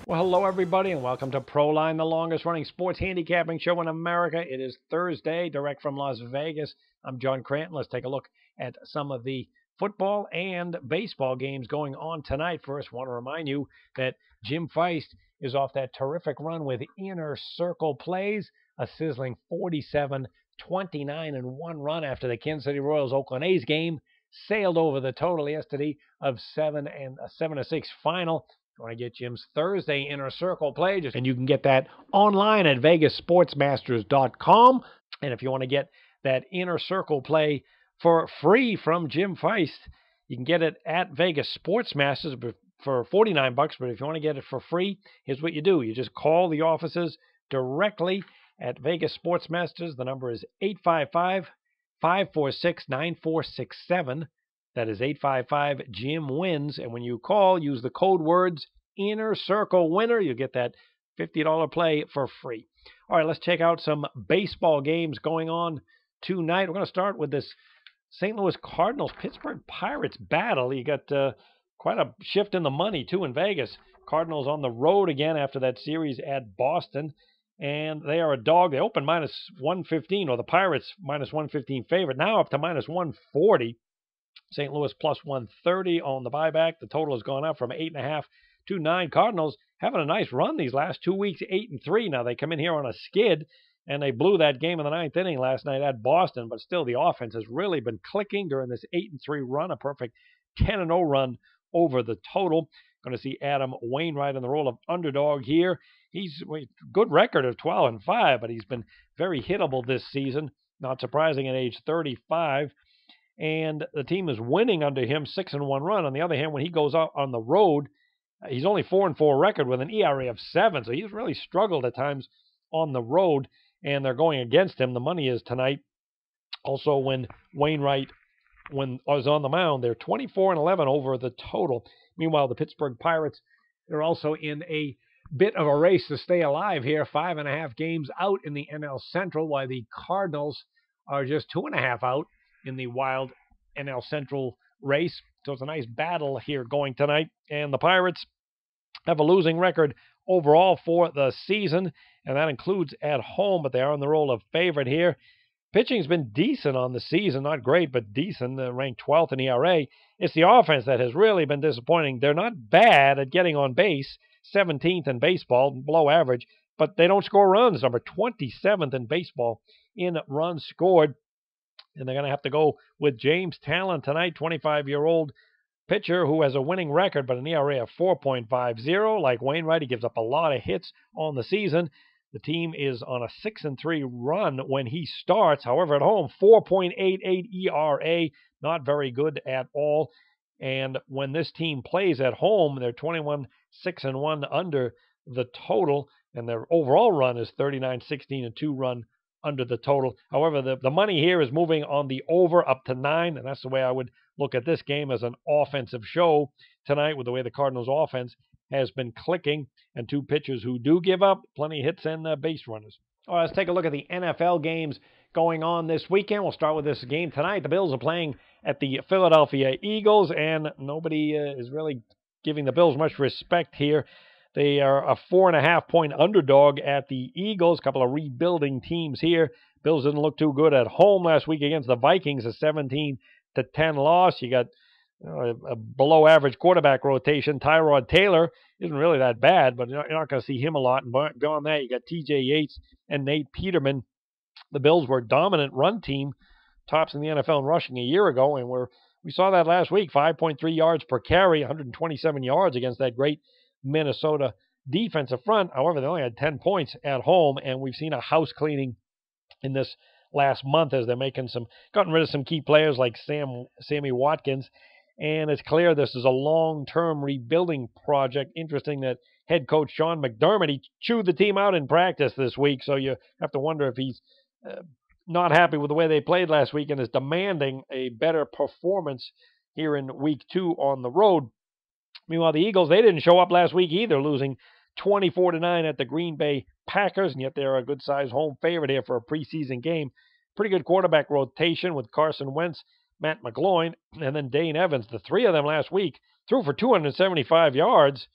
Well, hello, everybody, and welcome to Proline, the longest running sports handicapping show in America. It is Thursday, direct from Las Vegas. I'm John Cranton. Let's take a look at some of the football and baseball games going on tonight. First, I want to remind you that Jim Feist is off that terrific run with Inner Circle Plays, a sizzling 47-29 run after the Kansas City Royals Oakland A's game sailed over the total yesterday of 7-6 final. You want to get Jim's Thursday Inner Circle play, and you can get that online at vegassportsmasters.com. And if you want to get that Inner Circle play for free from Jim Feist, you can get it at Vegas Sports Masters for $49. But if you want to get it for free, here's what you do. You just call the offices directly at Vegas Sports Masters. The number is 855-546-9467. That is 855-JIM-WINS. And when you call, use the code words Inner Circle Winner. You'll get that $50 play for free. All right, let's check out some baseball games going on tonight. We're going to start with this St. Louis Cardinals Pittsburgh Pirates battle. You got quite a shift in the money, too, in Vegas. Cardinals on the road again after that series at Boston. And they are a dog. They opened -115, or the Pirates -115 favorite. Now up to -140. St. Louis plus 130 on the buyback. The total has gone up from 8.5 to 9. Cardinals having a nice run these last 2 weeks, 8-3. Now they come in here on a skid, and they blew that game in the ninth inning last night at Boston. But still, the offense has really been clicking during this 8-3 run, a perfect 10-0 run over the total. Going to see Adam Wainwright in the role of underdog here. He's a good record of 12-5, but he's been very hittable this season. Not surprising at age 35. And the team is winning under him 6-1 run. On the other hand, when he goes out on the road, he's only 4-4 record with an ERA of 7. So he's really struggled at times on the road, and they're going against him. The money is tonight. Also, when Wainwright was on the mound, they're 24-11 over the total. Meanwhile, the Pittsburgh Pirates, they're also in a bit of a race to stay alive here. 5.5 games out in the NL Central, while the Cardinals are just 2.5 out in the wild NL Central race. So it's a nice battle here going tonight. And the Pirates have a losing record overall for the season, and that includes at home, but they are on the role of favorite here. Pitching's been decent on the season, not great, but decent, ranked 12th in ERA. It's the offense that has really been disappointing. They're not bad at getting on base, 17th in baseball, below average, but they don't score runs, number 27th in baseball in runs scored. And they're going to have to go with James Talon tonight, 25-year-old pitcher who has a winning record, but an ERA of 4.50. Like Wainwright, he gives up a lot of hits on the season. The team is on a 6-3 run when he starts. However, at home, 4.88 ERA, not very good at all. And when this team plays at home, they're 21-6-1 under the total, and their overall run is 39-16-2 run under the total. However, the money here is moving on the over up to 9, and that's the way I would look at this game, as an offensive show tonight, with the way the Cardinals' offense has been clicking, and two pitchers who do give up plenty of hits and base runners. All right, let's take a look at the NFL games going on this weekend. We'll start with this game tonight. The Bills are playing at the Philadelphia Eagles, and nobody is really giving the Bills much respect here. They are a 4.5-point underdog at the Eagles. A couple of rebuilding teams here. Bills didn't look too good at home last week against the Vikings, a 17-10 loss. You got a below-average quarterback rotation. Tyrod Taylor isn't really that bad, but you're not going to see him a lot. And beyond that, you got T.J. Yates and Nate Peterman. The Bills were a dominant run team, tops in the NFL in rushing a year ago, and we saw that last week, 5.3 yards per carry, 127 yards against that great Minnesota defensive front. However, they only had 10 points at home, and we've seen a house cleaning in this last month as they're gotten rid of some key players like Sammy Watkins, and it's clear this is a long-term rebuilding project. Interesting that head coach Sean McDermott, he chewed the team out in practice this week, so you have to wonder if he's not happy with the way they played last week and is demanding a better performance here in week 2 on the road. Meanwhile, the Eagles, they didn't show up last week either, losing 24-9 at the Green Bay Packers, and yet they're a good-sized home favorite here for a preseason game. Pretty good quarterback rotation with Carson Wentz, Matt McGloin, and then Dane Evans. The three of them last week threw for 275 yards,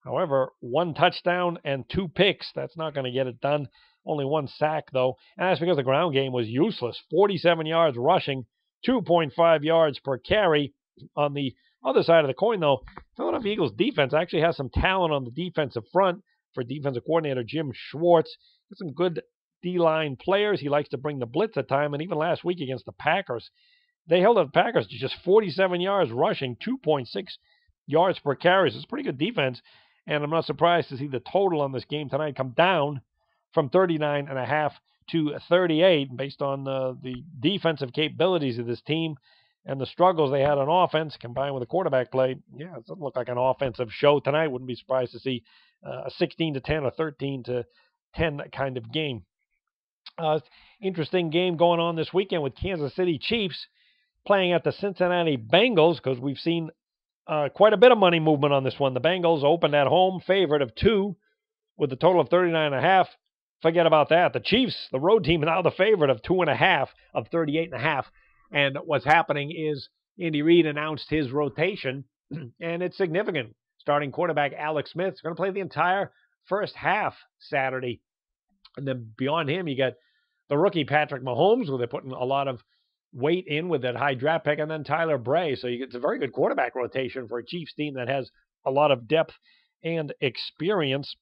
However, 1 touchdown and 2 picks. That's not going to get it done. Only 1 sack, though. And that's because the ground game was useless. 47 yards rushing, 2.5 yards per carry. On the other side of the coin, though, Philadelphia Eagles defense actually has some talent on the defensive front for defensive coordinator Jim Schwartz. Got some good D-line players. He likes to bring the blitz at time. And even last week against the Packers, they held the Packers to just 47 yards rushing, 2.6 yards per carry. So it's pretty good defense. And I'm not surprised to see the total on this game tonight come down from 39.5 to 38 based on the defensive capabilities of this team and the struggles they had on offense combined with the quarterback play. Yeah, it doesn't look like an offensive show tonight. Wouldn't be surprised to see a 16-10 or 13-10 kind of game. Interesting game going on this weekend with Kansas City Chiefs playing at the Cincinnati Bengals, because we've seen quite a bit of money movement on this one. The Bengals opened at home favorite of 2 with a total of 39.5. Forget about that. The Chiefs, the road team, now the favorite of 2.5 of 38.5. And what's happening is Andy Reid announced his rotation, and it's significant. Starting quarterback Alex Smith is going to play the entire first half Saturday. And then beyond him, you got the rookie Patrick Mahomes, who they're putting a lot of weight in with that high draft pick, and then Tyler Bray. So it's a very good quarterback rotation for a Chiefs team that has a lot of depth and experience.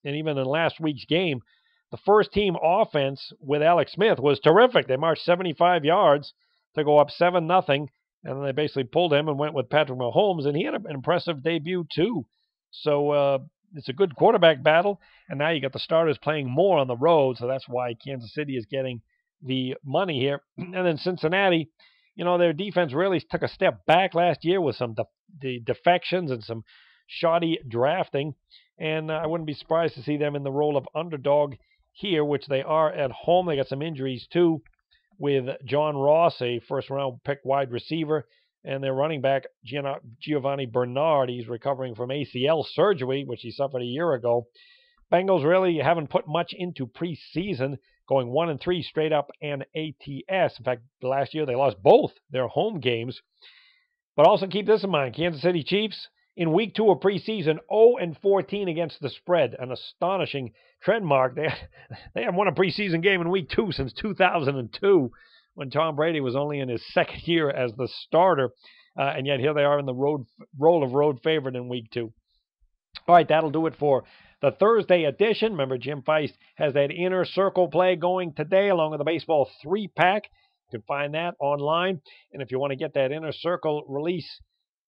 And even in last week's game, the first team offense with Alex Smith was terrific. They marched 75 yards to go up 7-0, and then they basically pulled him and went with Patrick Mahomes, and he had an impressive debut too. So it's a good quarterback battle, and now you got the starters playing more on the road, so that's why Kansas City is getting the money here. And then Cincinnati, their defense really took a step back last year with some the defections and some shoddy drafting, and I wouldn't be surprised to see them in the role of underdog here, which they are at home. They got some injuries too, with John Ross, a first-round pick wide receiver, and their running back, Giovanni Bernard. He's recovering from ACL surgery, which he suffered a year ago. Bengals really haven't put much into preseason, going 1-3 straight up and ATS. In fact, last year they lost both their home games. But also keep this in mind, Kansas City Chiefs, in week 2 of preseason, 0-14 against the spread, an astonishing trend mark. They haven't won a preseason game in week 2 since 2002, when Tom Brady was only in his second year as the starter, and yet here they are in the role of road favorite in week 2. All right, that'll do it for the Thursday edition. Remember, Jim Feist has that Inner Circle play going today, along with the baseball 3-pack. You can find that online, and if you want to get that Inner Circle release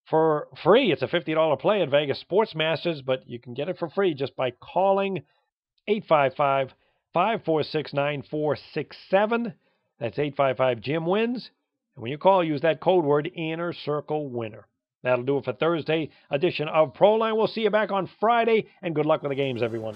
for free, it's a $50 play at Vegas Sports Masters, but you can get it for free just by calling 855-546-9467. That's 855-JIM-WINS. And when you call, use that code word Inner Circle Winner. That'll do it for Thursday edition of Proline. We'll see you back on Friday, and good luck with the games, everyone.